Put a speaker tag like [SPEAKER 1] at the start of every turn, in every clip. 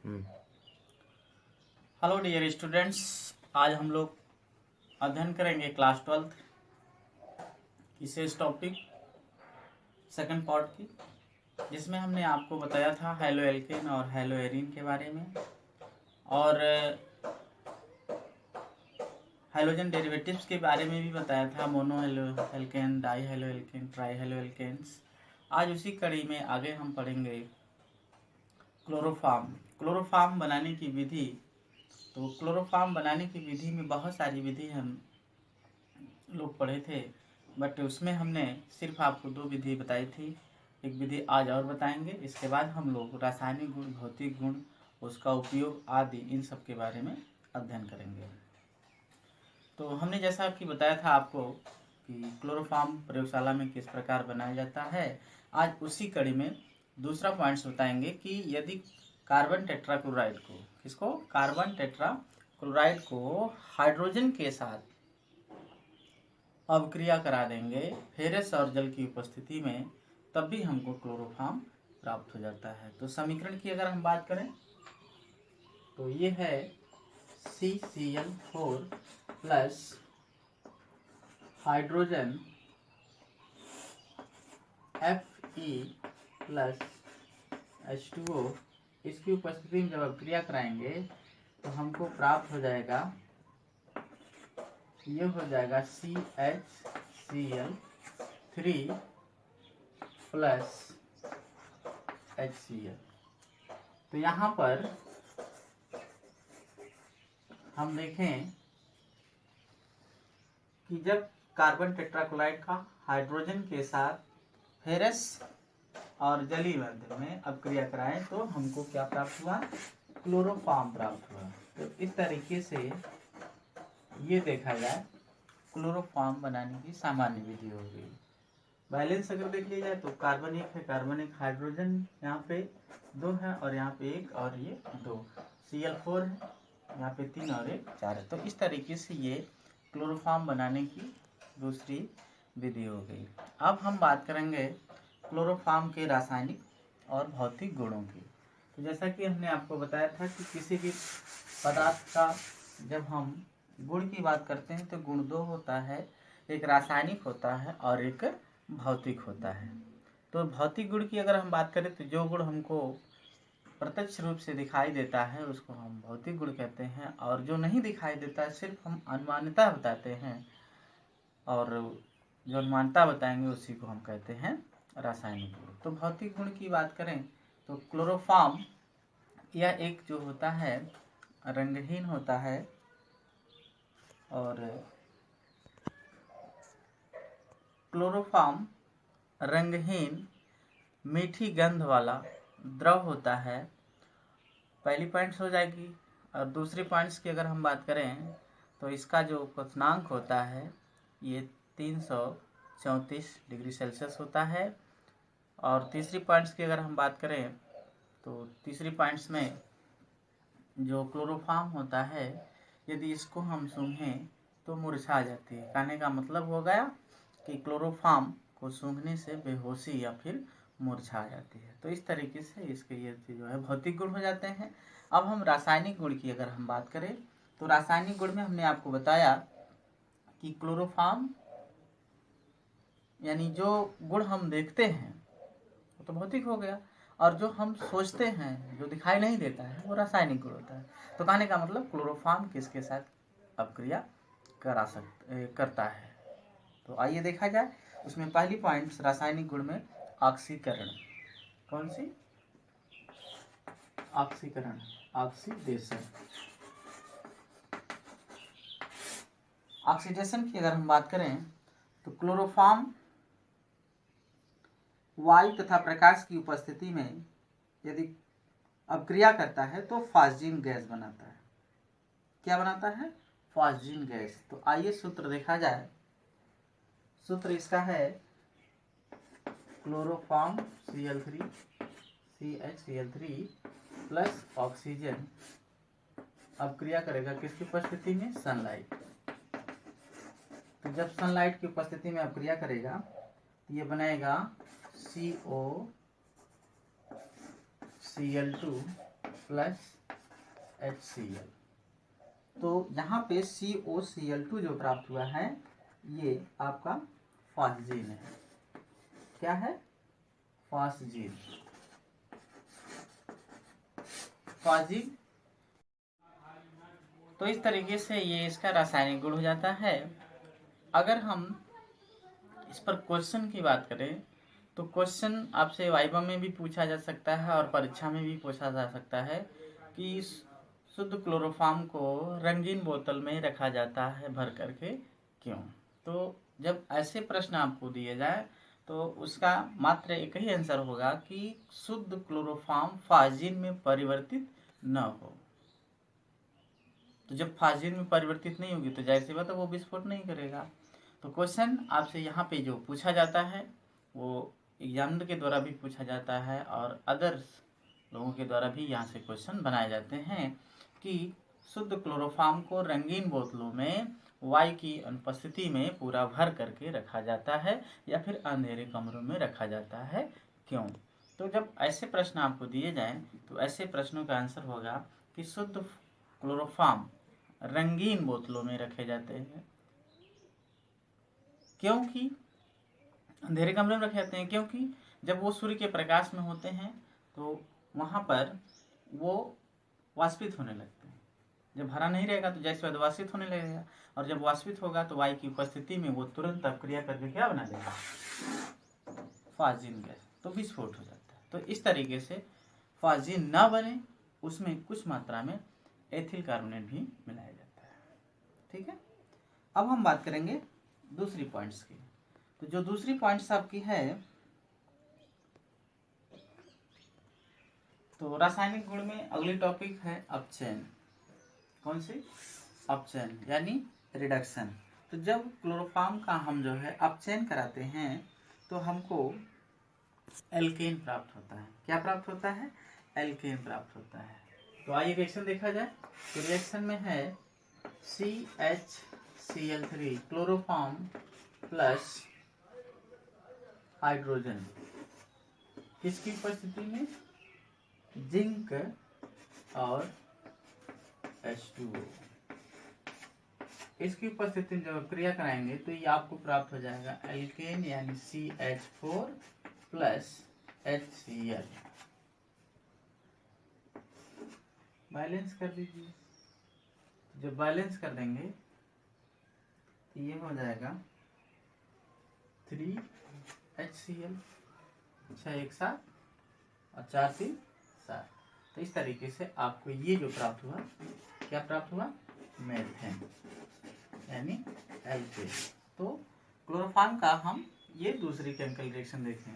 [SPEAKER 1] Hello dear students, आज हम लोग अध्ययन करेंगे क्लास 12th की शेष टॉपिक सेकंड पार्ट की, जिसमें हमने आपको बताया था हैलो एल्केन और हैलो एरीन के बारे में और हाइड्रोजन डेरिवेटिव्स के बारे में भी बताया था, mono halo alkane, di halo alkane, tri halo alkanes. आज उसी कड़ी में आगे हम पढ़ेंगे क्लोरोफॉर्म बनाने की विधि। तो क्लोरोफॉर्म बनाने की विधि में बहुत सारी विधि हम लोग पढ़े थे, बट उसमें हमने सिर्फ आपको 2 विधि बताई थी। एक विधि आज और बताएंगे। इसके बाद हम लोग रासायनिक गुण, भौतिक गुण, उसका उपयोग आदि इन सब के बारे में अध्ययन करेंगे। तो हमने जैसा कि बताया था आपको कि क्लोरोफॉर्म प्रयोगशाला में किस प्रकार बनाया जाता है, आज उसी कड़ी में दूसरा पॉइंट्स बताएंगे कि यदि कार्बन टेट्राक्लोराइड को कार्बन टेट्राक्लोराइड को हाइड्रोजन के साथ अवक्रिया करा देंगे फेरस और जल की उपस्थिति में, तब भी हमको क्लोरोफॉर्म प्राप्त हो जाता है। तो समीकरण की अगर हम बात करें तो ये है CCl4 plus hydrogen Fe plus H2O, इसकी उपस्थिति में जब अवक्रिया कराएंगे तो हमको प्राप्त हो जाएगा, ये हो जाएगा CHCl3 प्लस HCl। तो यहाँ पर हम देखें कि जब कार्बन टेट्राक्लोराइड का हाइड्रोजन के साथ फेरस और जलीय माध्यम में अवक्रिया कराएं तो हमको क्या प्राप्त हुआ, क्लोरोफॉर्म प्राप्त हुआ। तो इस तरीके से ये देखा जाए क्लोरोफॉर्म बनाने की सामान्य विधि हो गई। बैलेंस अगर देख लिया जाए तो कार्बन 1 है, कार्बन 1, हाइड्रोजन यहाँ पे 2 है और यहाँ पे 1 और ये 2, Cl4 है, यहाँ पे 3 और 1 4 है। तो इस तरीके से ये क्लोरोफॉर्म बनाने की दूसरी विधि हो गई। अब हम बात करेंगे क्लोरोफॉर्म के रासायनिक और भौतिक गुणों की। तो जैसा कि हमने आपको बताया था कि किसी भी पदार्थ का जब हम गुण की बात करते हैं तो गुण 2 होता है, एक रासायनिक होता है और एक भौतिक होता है। तो भौतिक गुण की अगर हम बात करें तो जो गुण हमको प्रत्यक्ष रूप से दिखाई देता है उसको हम भौतिक गुण कहते हैं, और जो नहीं दिखाई देता है सिर्फ हम अनुमानता बताते हैं, और जो अनुमानता बताएंगे उसी को हम कहते हैं रासायनिक गुण। तो भौतिक गुण की बात करें तो क्लोरोफॉर्म यह एक जो होता है रंगहीन होता है, और क्लोरोफॉर्म रंगहीन मीठी गंध वाला द्रव होता है, पहली पॉइंट्स हो जाएगी। और दूसरी पॉइंट्स की अगर हम बात करें तो इसका जो क्वथनांक होता है ये 334 डिग्री सेल्सियस होता है। और तीसरी पॉइंट्स की अगर हम बात करें तो तीसरी पॉइंट्स में जो क्लोरोफॉर्म होता है यदि इसको हम सूंघें तो मुरझा जाती है। कहने का मतलब हो गया कि क्लोरोफॉर्म को सूंघने से बेहोशी या फिर मुरझा जाती है। तो इस तरीके से इसके ये जो है भौतिक गुण हो जाते हैं। अब हम रासायनिक गुण की अगर हम बात करें तो रासायनिक गुण में हमने आपको बताया कि क्लोरोफॉर्म यानी जो गुण हम देखते हैं वो तो भौतिक हो गया, और जो हम सोचते हैं जो दिखाई नहीं देता है वो रासायनिक गुण होता है। तो कहने का मतलब क्लोरोफॉर्म किसके साथ अवक्रिया करता है। तो आइए देखा जाए। उसमें पहली पॉइंट रासायनिक गुण में ऑक्सीकरण, कौन सी, ऑक्सीकरण, ऑक्सीडेशन। ऑक्सीडेशन की अगर हम बात करें तो क्लोरोफॉर्म वायु तथा प्रकाश की उपस्थिति में यदि अवक्रिया करता है तो फास्जिन गैस बनाता है। क्या बनाता है, फास्जिन गैस। तो आइए सूत्र देखा जाए। सूत्र इसका है chloroform Cl3 CHCl3 plus oxygen अवक्रिया करेगा किसकी उपस्थिति में, सनलाइट। तो जब सनलाइट की उपस्थिति में अवक्रिया करेगा तो ये बनाएगा COCl2 प्लस HCl। तो यहाँ पे COCl2 जो प्राप्त हुआ है ये आपका फॉस्जीन है। क्या है? फॉस्जीन। फॉस्जीन। तो इस तरीके से ये इसका रासायनिक गुण हो जाता है। अगर हम इस पर क्वेश्चन की बात करें तो क्वेश्चन आपसे वाइवा में भी पूछा जा सकता है और परीक्षा में भी पूछा जा सकता है कि शुद्ध क्लोरोफॉर्म को रंगीन बोतल में रखा जाता है भर करके, क्यों? तो जब ऐसे प्रश्न आपको दिए जाए तो उसका मात्र एक ही आंसर होगा कि शुद्ध क्लोरोफॉर्म फाजिन में परिवर्तित न हो। तो जब फाजिन में परिवर्तित नहीं होगी तो जाहिर सी बात है वो विस्फोट नहीं करेगा। तो क्वेश्चन आपसे यहाँ पे जो पूछा जाता है वो एग्जामिनर के द्वारा भी पूछा जाता है और अदर्स लोगों के द्वारा भी यहाँ से क्वेश्चन बनाए जाते हैं कि शुद्ध क्लोरोफॉर्म को रंगीन बोतलों में वायु की अनुपस्थिति में पूरा भर करके रखा जाता है या फिर अंधेरे कमरों में रखा जाता है, क्यों? तो जब ऐसे प्रश्न आपको दिए जाएं तो ऐसे प्रश्नों का आंसर होगा कि शुद्ध क्लोरोफॉर्म रंगीन बोतलों में रखे जाते हैं। क्योंकि अंधेरे कमरे में रखे जाते हैं? क्योंकि जब वो सूर्य के प्रकाश में होते हैं तो वहाँ पर वो वाष्पित होने लगते हैं। जब हरा नहीं रहेगा तो जैसे वाष्पित होने लगेगा, और जब वाष्पित होगा तो वायु की उपस्थिति में वो तुरंत अपक्रिया करके क्या बना देगा? फाजिन गैस, तो विस्फोट हो जाता है। तो इस तरीके से फाजिन न बने उसमें कुछ मात्रा में एथिल कार्बोनेट भी मिलाया जाता है। ठीक है, अब हम बात करेंगे दूसरी पॉइंट्स की। तो जो दूसरी पॉइंट्स आपकी है तो रासायनिक गुण में अगली टॉपिक है अपचयन। कौन सी? अपचयन यानी रिडक्शन। तो जब क्लोरोफॉर्म का हम जो है अपचयन कराते हैं तो हमको एल्केन प्राप्त होता है। क्या प्राप्त होता है? एल्केन प्राप्त होता है। तो आइए रिएक्शन देखा जाए। तो रिएक्शन में है CHCl3 क्लोरोफॉर्म प्लस हाइड्रोजन, किसकी उपस्थिति में? जिंक और H2O। इसकी उपस्थिति में जब क्रिया कराएंगे तो ये आपको प्राप्त हो जाएगा एल्केन यानी CH4 प्लस HCl। बैलेंस कर दीजिए। जब बैलेंस कर देंगे तो ये हो जाएगा 3HCl, 6 1 7 और 4 3 7। तो इस तरीके से आपको ये जो प्राप्त हुआ, क्या प्राप्त हुआ? मेथेन यानी एल्केन। तो क्लोरोफॉर्म का हम ये दूसरी केमिकल रिएक्शन देखें।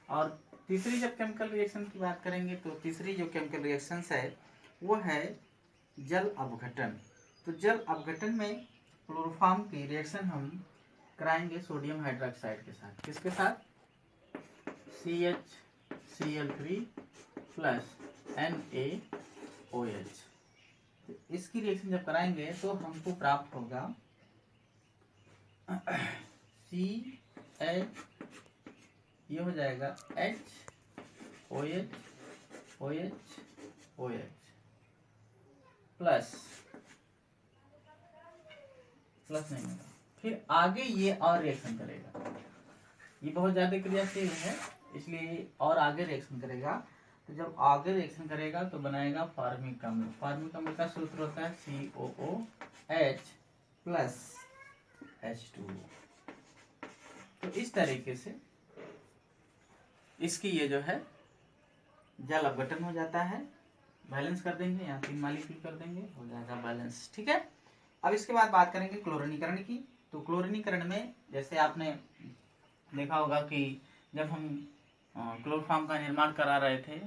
[SPEAKER 1] और तीसरी जब केमिकल रिएक्शन की बात करेंगे तो तीसरी जो केमिकल रिएक्शंस है वो है जल अपघटन। तो जल अपघटन में क्लोरोफॉर्म की रिएक्शन हम कराएंगे सोडियम हाइड्रोक्साइड के साथ। किसके साथ? CHCl3 plus NaOH। तो इसकी रिएक्शन जब कराएंगे तो हमको प्राप्त होगा CH, ये हो जाएगा HOH OH OH प्लस नहीं होगा। फिर आगे ये और रिएक्शन करेगा, ये बहुत ज्यादा क्रियाशील है इसलिए और आगे रिएक्शन करेगा। तो जब आगे रिएक्शन करेगा तो बनाएगा फॉर्मिक अम्ल। फॉर्मिक अम्ल का सूत्र होता है COOH प्लस H2O। तो इस तरीके से इसकी ये जो है जल अपघटन हो जाता है। बैलेंस कर देंगे, यहाँ 3 मॉलिक्यूल कर देंगे, हो जाएगा बैलेंस। ठीक है, अब इसके बाद बात करेंगे क्लोरीनीकरण की। तो क्लोरीनीकरण में जैसे आपने देखा होगा कि जब हम क्लोरोफॉर्म का निर्माण करा रहे थे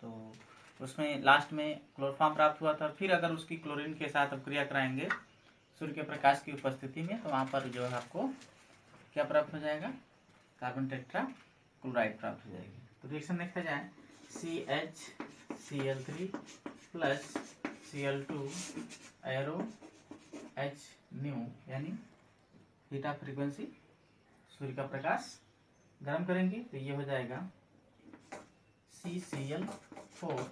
[SPEAKER 1] तो उसमें लास्ट में क्लोरोफॉर्म प्राप्त हुआ था। फिर अगर उसकी क्लोरीन के साथ अपक्रिया कराएंगे सूर्य के प्रकाश की उपस्थिति में तो वहाँ पर जो है आपको क्या प्राप्त हो जाएगा? कार्बन टेट्रा क्लोराइड प्राप्त हो जाएगी। तो रिएक्शन देखा जाए CHCl3 plus Cl2 arrow H new यानी हीट ऑफ फ्रीक्वेंसी, सूर्य का प्रकाश गर्म करेंगे तो ये हो जाएगा CCl4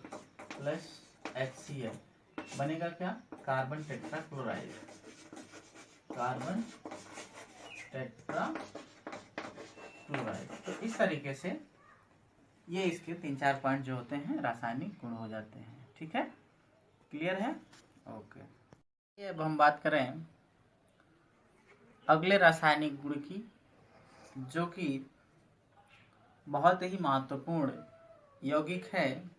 [SPEAKER 1] प्लस HCl, बनेगा क्या? Carbon tetrachloride, carbon tetrachloride. तो इस तरीके से ये इसके 3-4 पॉइंट जो होते हैं रासायनिक गुण हो जाते हैं। ठीक है, क्लियर है? ओके। अब हम बात करें अगले रासायनिक गुण की, जो कि बहुत ही महत्वपूर्ण यौगिक है,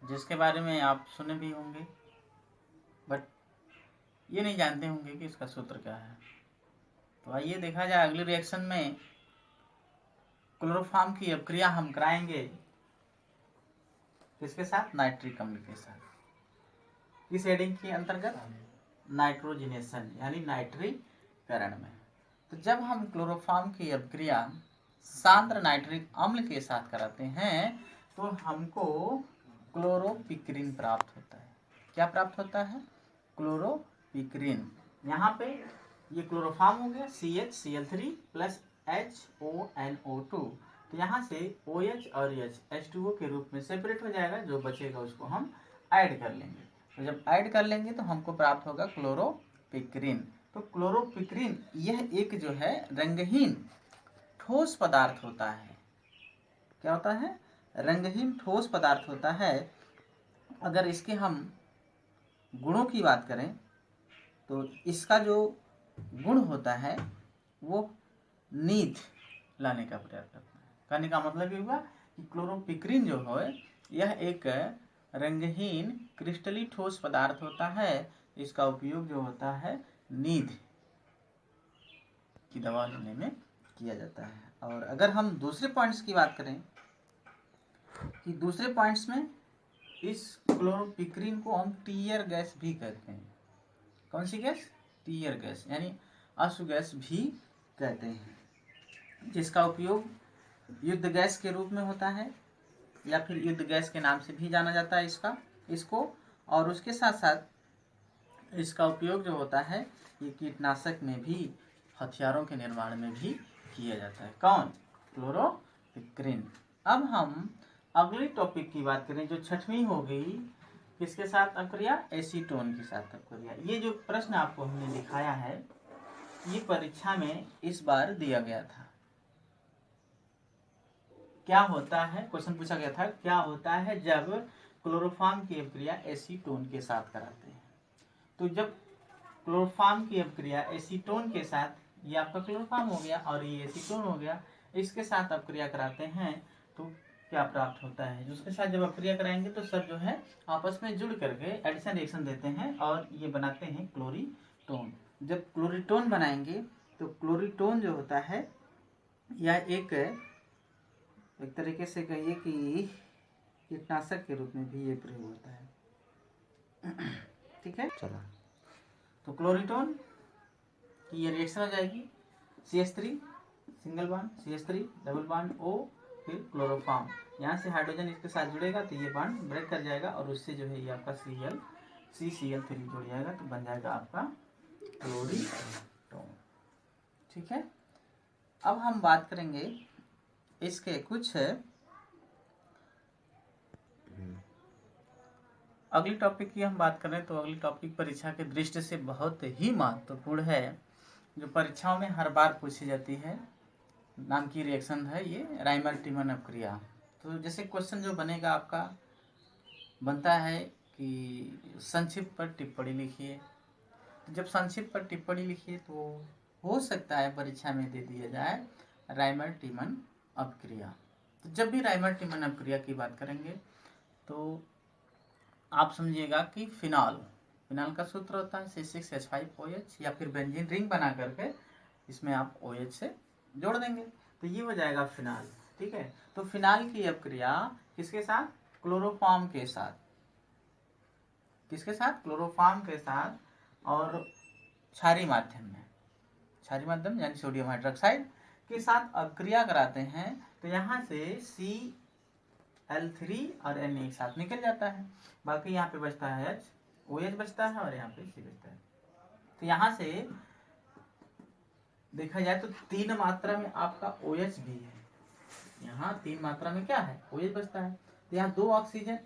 [SPEAKER 1] जिसके बारे में आप सुने भी होंगे बट ये नहीं जानते होंगे कि इसका सूत्र क्या है। तो आइए देखा जाए, अगले रिएक्शन में क्लोरोफॉर्म की अभिक्रिया हम कराएंगे किसके साथ? नाइट्रिक अम्ल के साथ। किस हेडिंग के अंतर्गत? नाइट्रोजनेशन यानी नाइट्रीकरण में। तो जब हम क्लोरोफॉर्म की अभिक्रिया सांद्र नाइट्रिक अम्ल के साथ कराते हैं तो हमको क्लोरोपिक्रिन प्राप्त होता है। क्या प्राप्त होता है? क्लोरोपिक्रिन। यहाँ पे ये क्लोरोफॉर्म हो गया CHCl3 प्लस HONO2, तो यहाँ से OH और H2O के रूप में सेपरेट हो जाएगा। जो बचेगा उसको हम ऐड कर लेंगे। तो जब ऐड कर लेंगे तो हमको प्राप्त होगा क्लोरोपिक्रिन। तो क्लोरोपिक्रिन यह एक जो है रंगहीन ठोस पदार्थ होता है। क्या होता है? रंगहीन ठोस पदार्थ होता है। अगर इसके हम गुणों की बात करें तो इसका जो गुण होता है वो नींद लाने का प्रयास करता है। कहने का मतलब ये हुआ कि क्लोरोपिक्रिन जो है यह एक रंगहीन क्रिस्टली ठोस पदार्थ होता है। इसका उपयोग जो होता है नींद की दवा लेने में किया जाता है। और अगर हम दूसरे पॉइंट्स की बात करें कि दूसरे पॉइंट्स में इस क्लोरोपिक्रिन को हम टीयर गैस भी कहते हैं। कौन सी गैस? टीयर गैस यानी अश्व गैस भी कहते हैं, जिसका उपयोग युद्ध गैस के रूप में होता है या फिर युद्ध गैस के नाम से भी जाना जाता है इसको। और उसके साथ साथ इसका उपयोग जो होता है ये कीटनाशक में भी, हथियारों के निर्माण में भी किया जाता है। कौन? क्लोरोपिक्रिन। अब हम अगली टॉपिक की बात करें जो छठवीं हो गई, किसके साथ अभिक्रिया? एसीटोन के साथ अभिक्रिया। ये जो प्रश्न आपको हमने दिखाया है ये परीक्षा में इस बार दिया गया था। क्या होता है? क्वेश्चन पूछा गया था, क्या होता है जब क्लोरोफॉर्म की अभिक्रिया एसीटोन के साथ कराते हैं? तो जब क्लोरोफॉर्म की अभिक्रिया एसीटोन के साथ, ये आपका क्लोरोफॉर्म हो गया और ये एसीटोन हो गया, इसके साथ अभिक्रिया कराते हैं तो क्या प्राप्त होता है? उसके साथ जब अभिक्रिया कराएंगे तो सब जो है आपस में जुड़ करके एडिशन रिएक्शन देते हैं और ये बनाते हैं क्लोरीटोन। जब क्लोरीटोन बनाएंगे तो क्लोरीटोन जो होता है यह एक तरीके से कहिए कि कीटनाशक के रूप में भी ये प्रयोग होता है। ठीक है, चलो। तो क्लोरीटोन की ये रिएक्शन हो जाएगी CH3 single bond, CH3 double bond O, फिर क्लोरोफॉर्म। यहाँ से हाइड्रोजन इसके साथ जुड़ेगा तो ये बॉन्ड ब्रेक कर जाएगा और उससे जो है ये आपका CCl3 जुड़ जाएगा तो बन जाएगा आपका क्लोरीटोन। ठीक है, अब हम बात करेंगे इसके कुछ अगली टॉपिक की हम बात करें तो अगली टॉपिक परीक्षा के दृष्टि से बहुत ही महत्वपूर्ण है, जो परीक्षाओं में हर बार पूछी जाती है। नाम की रिएक्शन है ये राइमर टिमन अभिक्रिया। तो जैसे क्वेश्चन जो बनेगा आपका बनता है कि संक्षिप्त पर टिप्पणी लिखिए। तो जब संक्षिप्त पर टिप्पणी लिखिए तो हो सकता है परीक्षा में दे दिया जाए राइमर टिमन अभिक्रिया। तो जब भी राइमर टिमन अभिक्रिया की बात करेंगे तो आप समझिएगा कि फिनॉल का सूत्र होता है C6H5OH, या फिर बेंजीन रिंग बना करके इसमें आप OH से जोड़ देंगे तो ये हो जाएगा फिनॉल। ठीक है, तो फिनॉल की अभिक्रिया किसके साथ? क्लोरोफॉर्म के साथ। किसके साथ? क्लोरोफॉर्म के साथ और क्षारीय माध्यम यानी सोडियम हाइड्रोक्साइड के साथ अभिक्रिया कराते हैं तो यहाँ से Cl3 और Na एक साथ निकल जाता है। बाकी यहाँ पे बचता है OH बचता है और यहाँ पे C बचता है। तो यहाँ से देखा जाए तो 3 मात्रा में आपका OH भी है। यहाँ 3 मात्रा में क्या है? OH बचता है। तो यहाँ 2 ऑक्सीजन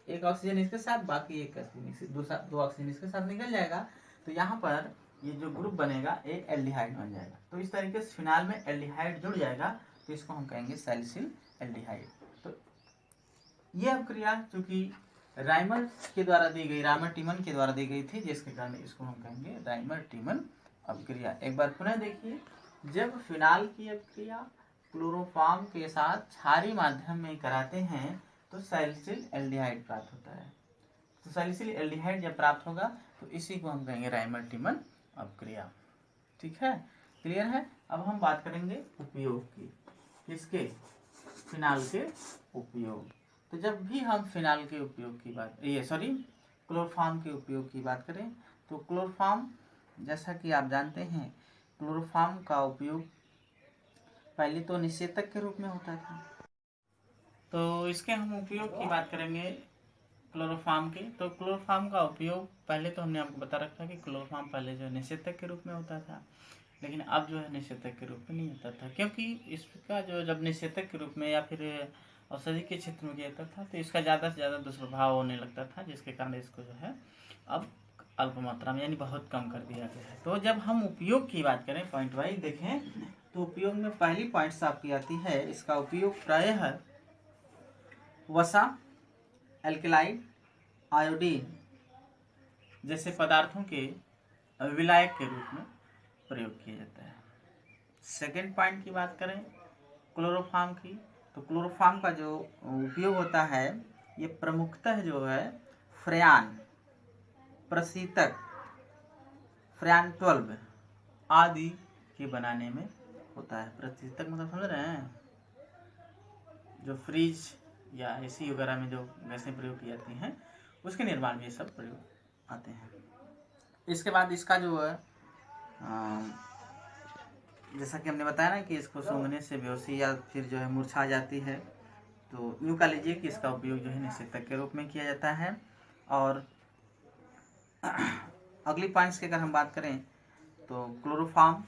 [SPEAKER 1] एक ऑक्सीजन इसके साथ, बाकी एक ऑक्सीजन दूसरा 2 ऑक्सीजन इसके साथ निकल जाएगा, तो यहाँ पर ये जो ग्रुप बनेगा एक एल्डिहाइड बन जाएगा। तो इस तरीके से फिनाल में एल्डिहाइड जुड़ जाएगा, तो इसको हम कहेंगे सैलिसिल एल्डिहाइड। तो ये अभिक्रिया चूंकि राइमर के द्वारा दी गई, राइमर टीमन के द्वारा दी गई थी, जिसके कारण इसको हम कहेंगे राइमर टीमन अभिक्रिया। एक बार पुनः देखिए, जब फिनाल की अभिक्रिया क्लोरोफॉर्म के साथ क्षारीय माध्यम में कराते हैं तो सैलिसिल एल्डिहाइड प्राप्त होता है। तो सैलिसिल एल्डिहाइड जब प्राप्त होगा तो इसी को हम कहेंगे राइमर टीमन अभिक्रिया। ठीक है, क्लियर है। अब हम बात करेंगे उपयोग की, किसके, फिनाल के उपयोग। तो जब भी हम फिनाल के उपयोग की बात, क्लोरोफॉर्म के उपयोग की बात करें, तो क्लोरोफॉर्म जैसा कि आप जानते हैं, क्लोरोफॉर्म का उपयोग पहले तो निषेधक के रूप में होता था। तो इसके हम उपयोग की बात करेंगे क्लोरोफॉर्म के। तो क्लोरोफॉर्म का उपयोग पहले तो हमने आपको बता रखा कि क्लोरोफॉर्म पहले जो है निषेधक के रूप में होता था, लेकिन अब जो है निषेधक के रूप में नहीं होता था, क्योंकि इसका जो जब निषेधक के रूप में या फिर औषधि के क्षेत्र में किया जाता था तो इसका ज़्यादा से ज़्यादा दुष्प्रभाव होने लगता था, जिसके कारण इसको जो है अब अल्प मात्रा में यानी बहुत कम कर दिया गया है। तो जब हम उपयोग की बात करें, पॉइंट वाइज देखें, तो उपयोग में पहली पॉइंट्स आपकी आती है, इसका उपयोग प्रायः वसा, एल्कलाइड, आयोडीन जैसे पदार्थों के विलायक के रूप में प्रयोग किया जाता है। सेकेंड पॉइंट की बात करें क्लोरोफॉर्म की, तो क्लोरोफॉर्म का जो उपयोग होता है ये प्रमुखतः जो है फ्रेयान, प्रशीतक, फ्रेयान 12 आदि के बनाने में होता है। प्रशीतक मतलब समझ रहे हैं, जो फ्रिज या एसी वगैरह में जो गैसें प्रयोग की जाती हैं उसके निर्माण में ये सब प्रयोग आते हैं। इसके बाद इसका जो है जैसा कि हमने बताया ना कि इसको सूंघने से बेहोशी या फिर जो है मूर्छा जाती है, तो यूं कह लीजिए कि इसका उपयोग जो है निषेधक के रूप में किया जाता है। और अगली पॉइंट्स की अगर हम बात करें तो क्लोरोफॉर्म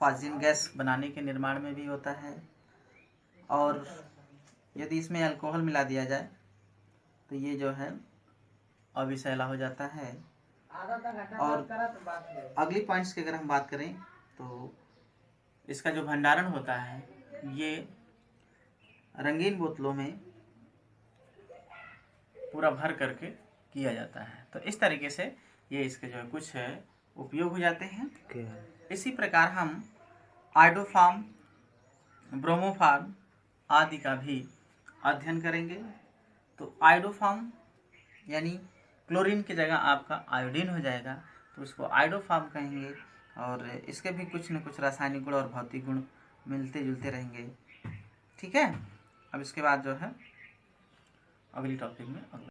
[SPEAKER 1] फाजिन गैस बनाने के निर्माण में भी होता है, और यदि इसमें अल्कोहल मिला दिया जाए तो ये जो है अविषैला हो जाता है। और अगली पॉइंट्स की अगर हम बात करें तो इसका जो भंडारण होता है ये रंगीन बोतलों में पूरा भर करके किया जाता है। तो इस तरीके से ये इसके जो है कुछ उपयोग हो जाते हैं। इसी प्रकार हम आयोडोफॉर्म, ब्रोमोफॉर्म आदि का भी अध्ययन करेंगे। तो आयोडोफॉर्म यानी क्लोरीन की जगह आपका आयोडीन हो जाएगा, तो उसको आयोडोफॉर्म कहेंगे, और इसके भी कुछ न कुछ रासायनिक गुण और भौतिक गुण मिलते जुलते रहेंगे। ठीक है, अब इसके बाद जो है अगली टॉपिक में